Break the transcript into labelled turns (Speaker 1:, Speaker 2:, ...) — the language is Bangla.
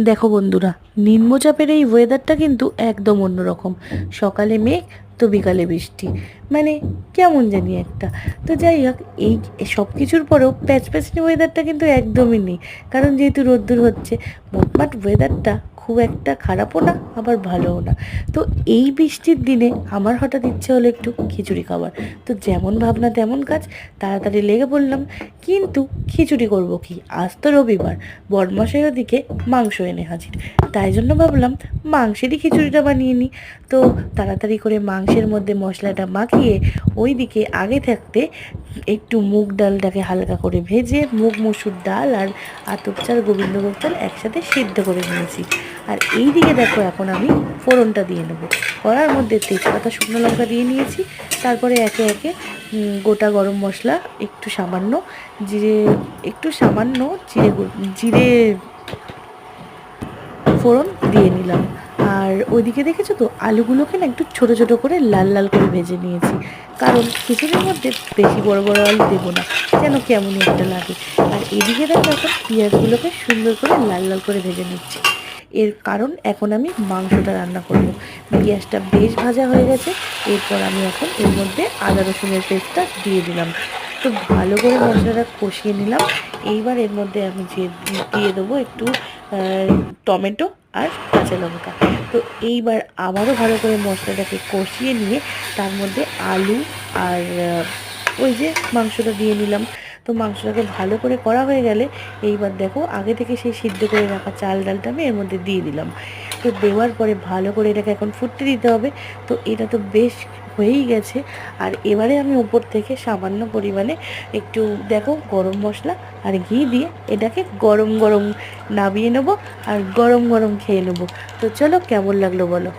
Speaker 1: দেখো বন্ধুরা, নিম্নচাপের এই ওয়েদারটা কিন্তু একদম অন্যরকম। সকালে মেঘ তো বিকালে বৃষ্টি, মানে কেমন জানি একটা। তো যাই হোক, এই সব কিছুর পরেও প্যাচপ্যাচনি ওয়েদারটা কিন্তু একদমই নেই, কারণ যেহেতু রোদ্দুর হচ্ছে। মোটমাট ওয়েদারটা খুব একটা খারাপও না, আবার ভালোও না। তো এই বৃষ্টির দিনে আমার হঠাৎ ইচ্ছে হলো একটু খিচুড়ি খাবার। তো যেমন ভাবনা তেমন কাজ, তাড়াতাড়ি লেগে পড়লাম। কিন্তু খিচুড়ি করব কি, আজ তো রবিবার, বড়মশাই ওদিকে মাংস এনে হাজির। তাই জন্য ভাবলাম মাংসেরই খিচুড়িটা বানিয়ে নিই। তো তাড়াতাড়ি করে মাংসের মধ্যে মশলাটা মাখিয়ে ওইদিকে আগে থাকতে একটু মুগ ডালটাকে হালকা করে ভেজে মুগ মসুর ডাল আর আতপ চাল গোবিন্দভোগ চাল একসাথে সিদ্ধ করে নিয়েছি। আর এই দিকে দেখো, এখন আমি ফোড়নটা দিয়ে নেবো। কড়ার মধ্যে তেজপাতা শুকনো লঙ্কা দিয়ে নিয়েছি। তারপরে একে একে গোটা গরম মশলা, একটু সামান্য জিরে, একটু সামান্য জিরে ফোড়ন দিয়ে নিলাম। আর ওইদিকে দেখেছো তো, আলুগুলোকে না একটু ছোট ছোট করে লাল লাল করে ভেজে নিয়েছি, কারণ খিচুড়ির মধ্যে বেশি বড় বড় আলু দেবো না, যেন কেমনই একটা লাগে। আর এদিকে দেখো, এখন পেঁয়াজগুলোকে সুন্দর করে লাল লাল করে ভেজে নিচ্ছি। এর কারণ এখন আমি মাংসটা রান্না করব। পেঁয়াজটা বেশ ভাজা হয়ে গেছে। এরপর আমি এখন এর মধ্যে আদা রসুনের পেস্টটা দিয়ে দিলাম। তো ভালো করে মশলাটা কষিয়ে নিলাম। এইবার এর মধ্যে আমি দিয়ে দেবো একটু টমেটো আর কাঁচা লঙ্কা। তো এইবার আবারও ভালো করে মশলাটাকে কষিয়ে নিয়ে তার মধ্যে আলু আর ওই যে মাংসটা দিয়ে নিলাম। তো মাংসটাকে ভালো করে করা হয়ে গেলে এইবার দেখো, আগে থেকে সেই সিদ্ধ করে রাখা চাল ডালটা আমি এর মধ্যে দিয়ে দিলাম। তো দেওয়ার পরে ভালো করে এটাকে এখন ফুটতে দিতে হবে। তো এটা তো বেশ হয়েই গেছে। আর এবারে আমি উপর থেকে সামান্য পরিমাণে একটু দেখো গরম মশলা আর ঘি দিয়ে এটাকে গরম গরম নামিয়ে নেবো আর গরম গরম খেয়ে নেবো। তো চলো, কেমন লাগলো বলো।